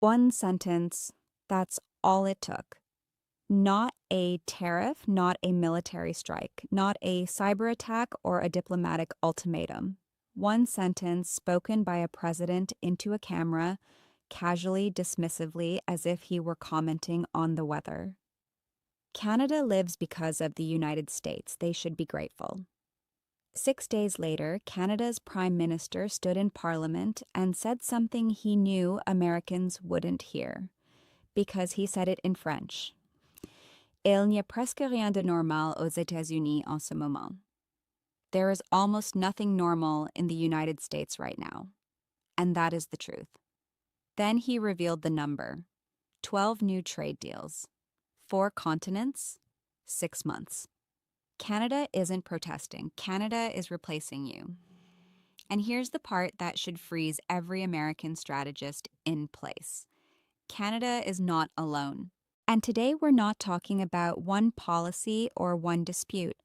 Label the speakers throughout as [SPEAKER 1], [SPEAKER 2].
[SPEAKER 1] One sentence, that's all it took. Not a tariff, not a military strike, not a cyber attack or a diplomatic ultimatum. One sentence spoken by a president into a camera, casually, dismissively, as if he were commenting on the weather. Canada lives because of the United States. They should be grateful. 6 days later, Canada's Prime Minister stood in Parliament and said something he knew Americans wouldn't hear, because he said it in French. Il n'y a presque rien de normal aux États-Unis en ce moment. There is almost nothing normal in the United States right now. And that is the truth. Then he revealed the number: 12 new trade deals, 4 continents, 6 months. Canada isn't protesting. Canada is replacing you. And here's the part that should freeze every American strategist in place. Canada is not alone. And today we're not talking about one policy or one dispute.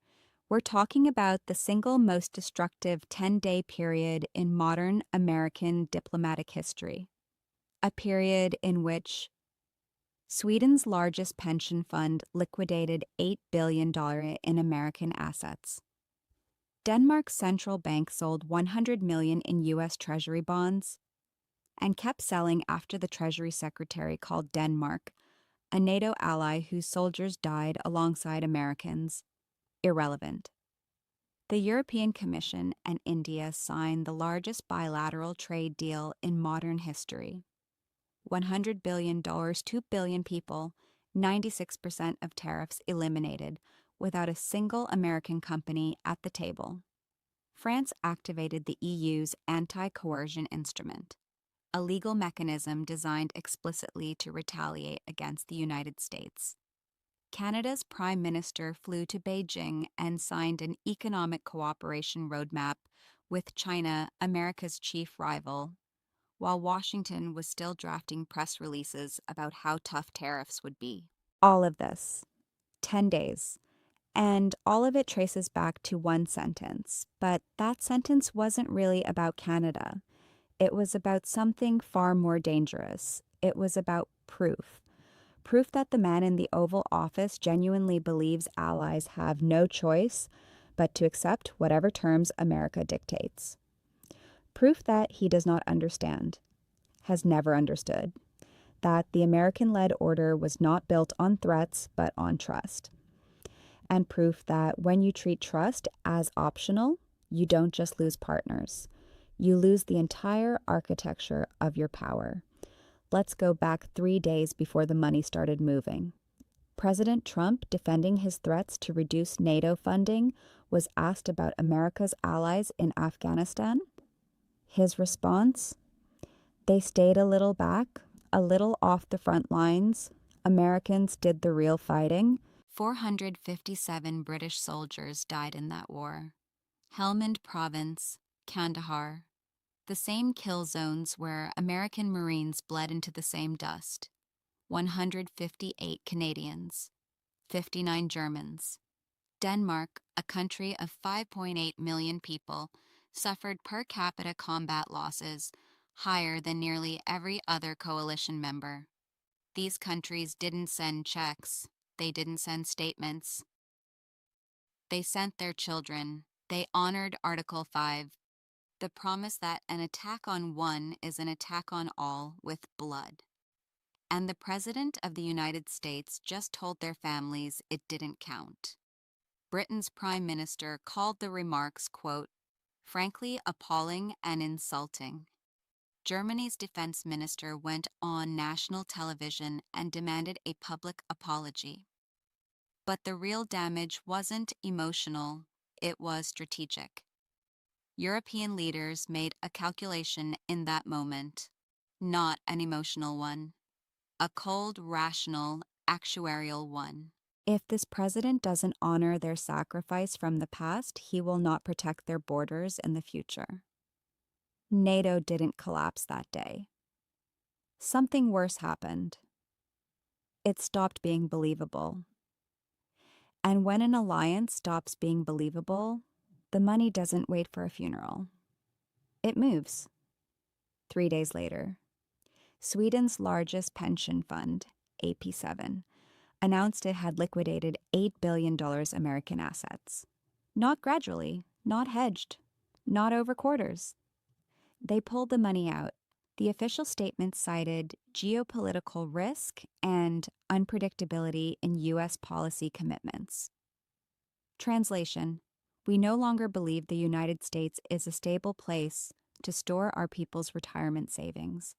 [SPEAKER 1] We're talking about the single most destructive 10-day period in modern American diplomatic history. A period in which Sweden's largest pension fund liquidated $8 billion in American assets. Denmark's central bank sold $100 million in U.S. Treasury bonds and kept selling after the Treasury Secretary called Denmark, a NATO ally whose soldiers died alongside Americans, irrelevant. The European Commission and India signed the largest bilateral trade deal in modern history. $100 billion, 2 billion people, 96% of tariffs eliminated, without a single American company at the table. France activated the EU's anti-coercion instrument, a legal mechanism designed explicitly to retaliate against the United States. Canada's Prime Minister flew to Beijing and signed an economic cooperation roadmap with China, America's chief rival, while Washington was still drafting press releases about how tough tariffs would be. All of this, 10 days. And all of it traces back to one sentence, but that sentence wasn't really about Canada. It was about something far more dangerous. It was about proof. Proof that the man in the Oval Office genuinely believes allies have no choice but to accept whatever terms America dictates. Proof that he does not understand, has never understood, that the American-led order was not built on threats but on trust. And proof that when you treat trust as optional, you don't just lose partners. You lose the entire architecture of your power. Let's go back 3 days before the money started moving. President Trump, defending his threats to reduce NATO funding, was asked about America's allies in Afghanistan. His response? They stayed a little back, a little off the front lines. Americans did the real fighting. 457 British soldiers died in that war. Helmand Province, Kandahar, the same kill zones where American Marines bled into the same dust. 158 Canadians, 59 Germans. Denmark, a country of 5.8 million people, suffered per capita combat losses higher than nearly every other coalition member. These countries didn't send checks. They didn't send statements. They sent their children. They honored Article 5, the promise that an attack on one is an attack on all with blood. And the President of the United States just told their families it didn't count. Britain's Prime Minister called the remarks, quote, frankly appalling and insulting. Germany's defense minister went on national television and demanded a public apology. But the real damage wasn't emotional, it was strategic. European leaders made a calculation in that moment, not an emotional one, a cold, rational, actuarial one. If this president doesn't honor their sacrifice from the past, he will not protect their borders in the future. NATO didn't collapse that day. Something worse happened. It stopped being believable. And when an alliance stops being believable, the money doesn't wait for a funeral. It moves. 3 days later. Sweden's largest pension fund, AP7, announced it had liquidated $8 billion American assets. Not gradually, not hedged, not over quarters. They pulled the money out. The official statement cited geopolitical risk and unpredictability in U.S. policy commitments. Translation: we no longer believe the United States is a stable place to store our people's retirement savings.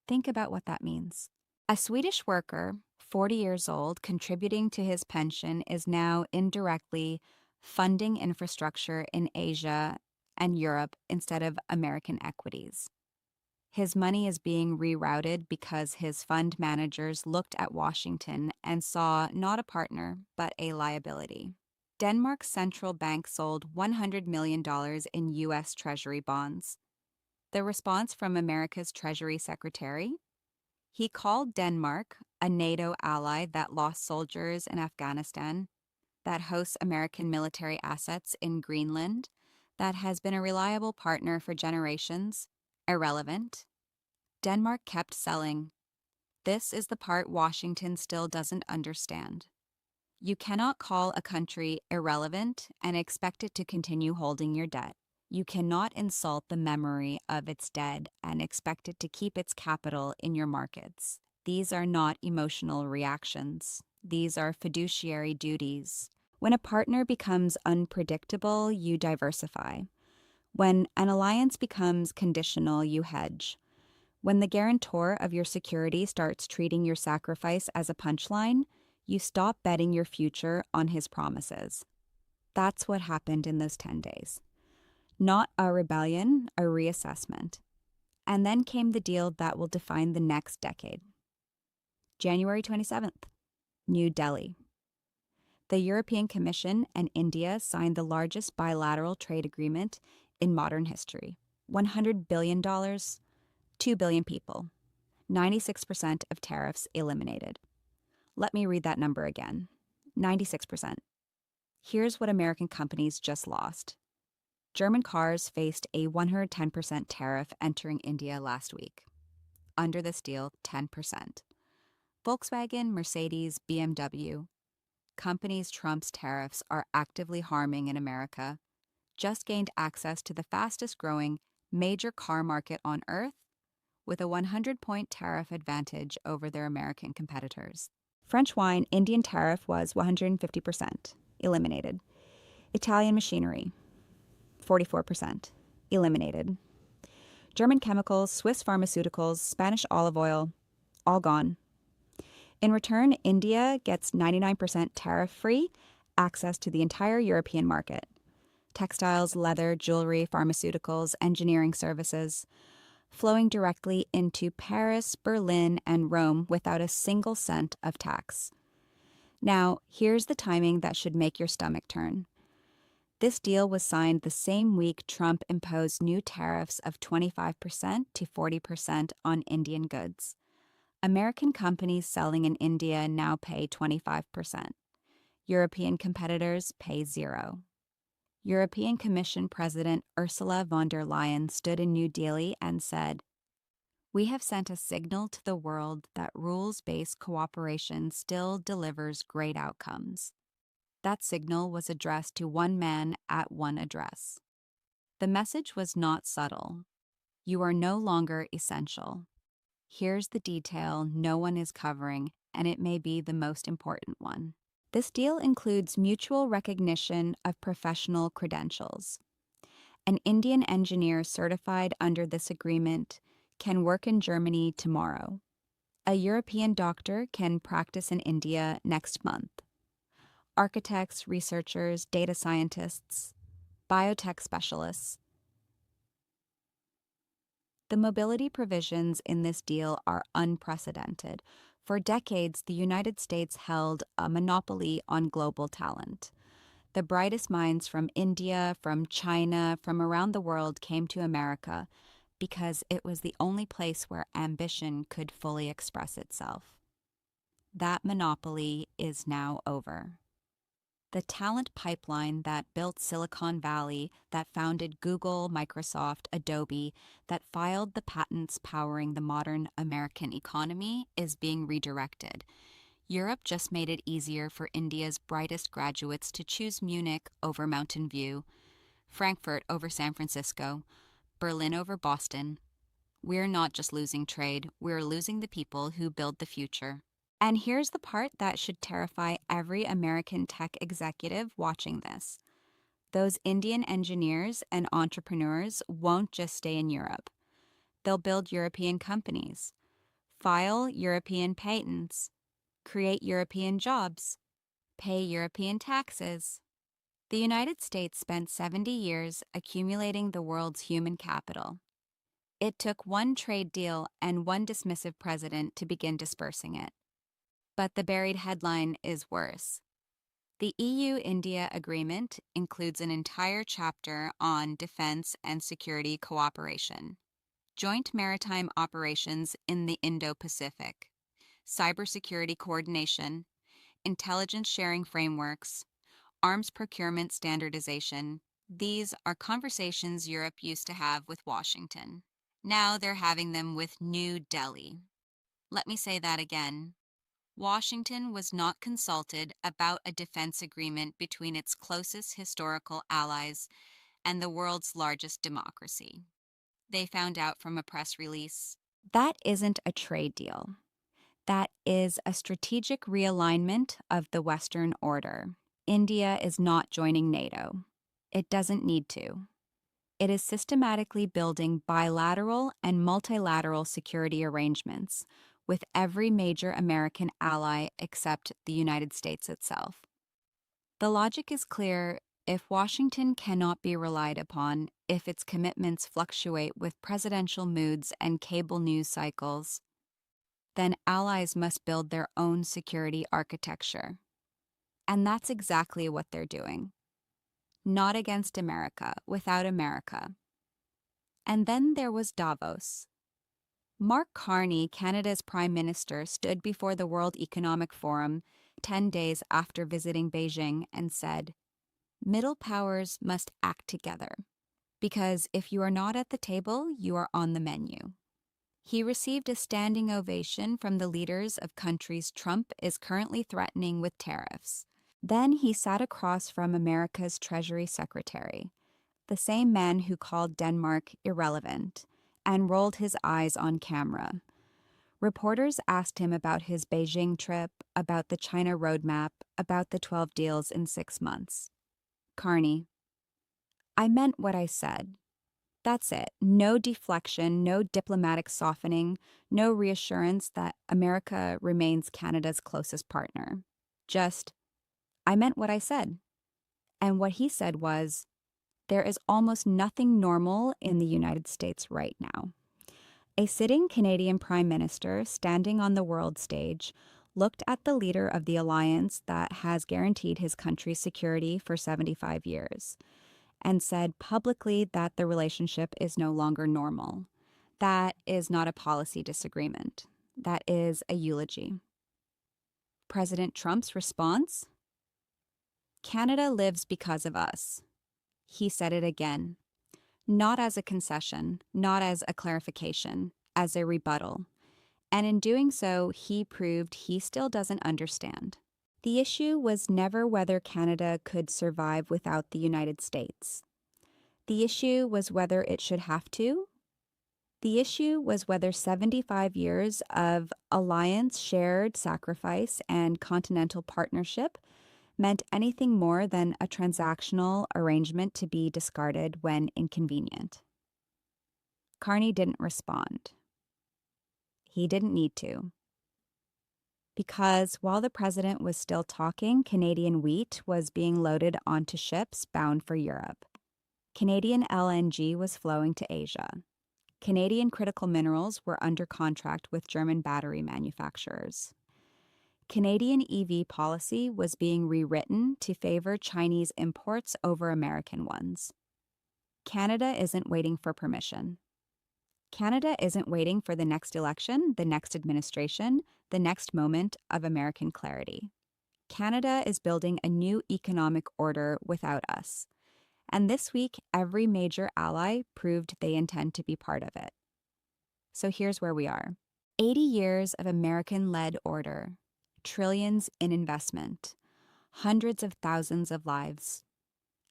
[SPEAKER 1] Think about what that means. A Swedish worker, 40 years old, contributing to his pension is now indirectly funding infrastructure in Asia and Europe instead of American equities. His money is being rerouted because his fund managers looked at Washington and saw not a partner, but a liability. Denmark's central bank sold $100 million in U.S. Treasury bonds. The response from America's Treasury Secretary? He called Denmark a NATO ally that lost soldiers in Afghanistan, that hosts American military assets in Greenland, that has been a reliable partner for generations, irrelevant. Denmark kept selling. This is the part Washington still doesn't understand. You cannot call a country irrelevant and expect it to continue holding your debt. You cannot insult the memory of its dead and expect it to keep its capital in your markets. These are not emotional reactions. These are fiduciary duties. When a partner becomes unpredictable, you diversify. When an alliance becomes conditional, you hedge. When the guarantor of your security starts treating your sacrifice as a punchline, you stop betting your future on his promises. That's what happened in those 10 days. Not a rebellion, a reassessment. And then came the deal that will define the next decade. January 27th, New Delhi. The European Commission and India signed the largest bilateral trade agreement in modern history. $100 billion, 2 billion people, 96% of tariffs eliminated. Let me read that number again. 96%. Here's what American companies just lost. German cars faced a 110% tariff entering India last week. Under this deal, 10%. Volkswagen, Mercedes, BMW, companies Trump's tariffs are actively harming in America, just gained access to the fastest growing major car market on earth with a 100-point tariff advantage over their American competitors. French wine, Indian tariff was 150%, eliminated. Italian machinery, 44%, eliminated. German chemicals, Swiss pharmaceuticals, Spanish olive oil, all gone. In return, India gets 99% tariff-free access to the entire European market. Textiles, leather, jewelry, pharmaceuticals, engineering services, flowing directly into Paris, Berlin, and Rome without a single cent of tax. Now, here's the timing that should make your stomach turn. This deal was signed the same week Trump imposed new tariffs of 25% to 40% on Indian goods. American companies selling in India now pay 25%. European competitors pay 0. European Commission President Ursula von der Leyen stood in New Delhi and said, "We have sent a signal to the world that rules-based cooperation still delivers great outcomes." That signal was addressed to one man at one address. The message was not subtle. You are no longer essential. Here's the detail no one is covering, and it may be the most important one. This deal includes mutual recognition of professional credentials. An Indian engineer certified under this agreement can work in Germany tomorrow. A European doctor can practice in India next month. Architects, researchers, data scientists, biotech specialists. The mobility provisions in this deal are unprecedented. For decades, the United States held a monopoly on global talent. The brightest minds from India, from China, from around the world came to America because it was the only place where ambition could fully express itself. That monopoly is now over. The talent pipeline that built Silicon Valley, that founded Google, Microsoft, Adobe, that filed the patents powering the modern American economy is being redirected. Europe just made it easier for India's brightest graduates to choose Munich over Mountain View, Frankfurt over San Francisco, Berlin over Boston. We're not just losing trade, we're losing the people who build the future. And here's the part that should terrify every American tech executive watching this. Those Indian engineers and entrepreneurs won't just stay in Europe. They'll build European companies, file European patents, create European jobs, pay European taxes. The United States spent 70 years accumulating the world's human capital. It took one trade deal and one dismissive president to begin dispersing it. But the buried headline is worse. The EU-India agreement includes an entire chapter on defense and security cooperation, joint maritime operations in the Indo-Pacific, cybersecurity coordination, intelligence sharing frameworks, arms procurement standardization. These are conversations Europe used to have with Washington. Now they're having them with New Delhi. Let me say that again. Washington was not consulted about a defense agreement between its closest historical allies and the world's largest democracy. They found out from a press release. That isn't a trade deal. That is a strategic realignment of the Western order. India is not joining NATO. It doesn't need to. It is systematically building bilateral and multilateral security arrangements with every major American ally except the United States itself. The logic is clear. If Washington cannot be relied upon, if its commitments fluctuate with presidential moods and cable news cycles, then allies must build their own security architecture. And that's exactly what they're doing. Not against America, without America. And then there was Davos. Mark Carney, Canada's Prime Minister, stood before the World Economic Forum 10 days after visiting Beijing and said, "Middle powers must act together, because if you are not at the table, you are on the menu." He received a standing ovation from the leaders of countries Trump is currently threatening with tariffs. Then he sat across from America's Treasury Secretary, the same man who called Denmark irrelevant, and rolled his eyes on camera. Reporters asked him about his Beijing trip, about the China roadmap, about the 12 deals in 6 months. Carney: "I meant what I said. That's it. No deflection, no diplomatic softening, no reassurance that America remains Canada's closest partner. Just, I meant what I said." And what he said was, there is almost nothing normal in the United States right now. A sitting Canadian Prime Minister standing on the world stage looked at the leader of the alliance that has guaranteed his country's security for 75 years and said publicly that the relationship is no longer normal. That is not a policy disagreement. That is a eulogy. President Trump's response? "Canada lives because of us." He said it again, not as a concession, not as a clarification, as a rebuttal. And in doing so, he proved he still doesn't understand. The issue was never whether Canada could survive without the United States. The issue was whether it should have to. The issue was whether 75 years of alliance, shared sacrifice, and continental partnership meant anything more than a transactional arrangement to be discarded when inconvenient. Carney didn't respond. He didn't need to. Because while the president was still talking, Canadian wheat was being loaded onto ships bound for Europe. Canadian LNG was flowing to Asia. Canadian critical minerals were under contract with German battery manufacturers. Canadian EV policy was being rewritten to favor Chinese imports over American ones. Canada isn't waiting for permission. Canada isn't waiting for the next election, the next administration, the next moment of American clarity. Canada is building a new economic order without us. And this week, every major ally proved they intend to be part of it. So here's where we are: 80 years of American led order, trillions in investment, hundreds of thousands of lives,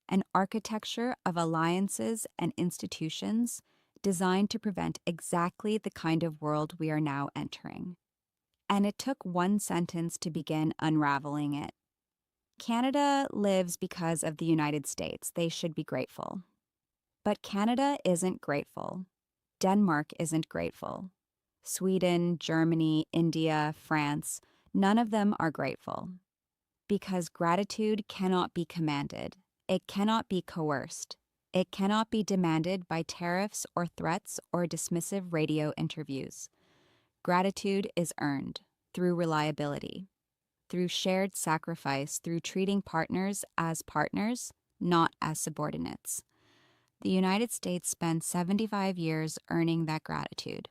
[SPEAKER 1] an architecture of alliances and institutions designed to prevent exactly the kind of world we are now entering. And it took one sentence to begin unraveling it. Canada lives because of the United States. They should be grateful. But Canada isn't grateful. Denmark isn't grateful. Sweden, Germany, India, France, none of them are grateful. Because gratitude cannot be commanded. It cannot be coerced. It cannot be demanded by tariffs or threats or dismissive radio interviews. Gratitude is earned through reliability, through shared sacrifice, through treating partners, not as subordinates. The United States spent 75 years earning that gratitude.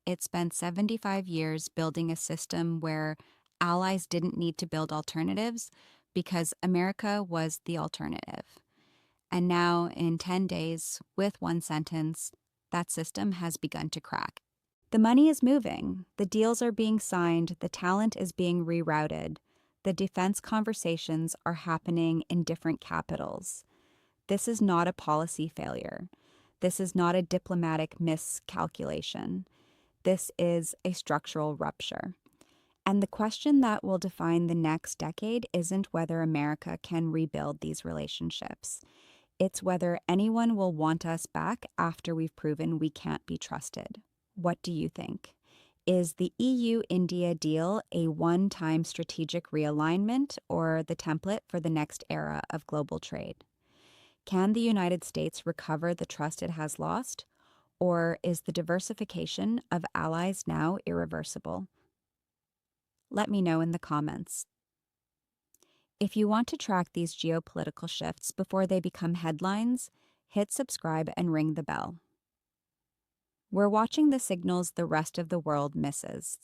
[SPEAKER 1] It spent 75 years building a system where allies didn't need to build alternatives because America was the alternative. And now, in 10 days, with one sentence, that system has begun to crack. The money is moving, the deals are being signed, the talent is being rerouted, the defense conversations are happening in different capitals. This is not a policy failure. This is not a diplomatic miscalculation. This is a structural rupture. And the question that will define the next decade isn't whether America can rebuild these relationships. It's whether anyone will want us back after we've proven we can't be trusted. What do you think? Is the EU-India deal a one-time strategic realignment or the template for the next era of global trade? Can the United States recover the trust it has lost? Or is the diversification of allies now irreversible? Let me know in the comments. If you want to track these geopolitical shifts before they become headlines, hit subscribe and ring the bell. We're watching the signals the rest of the world misses.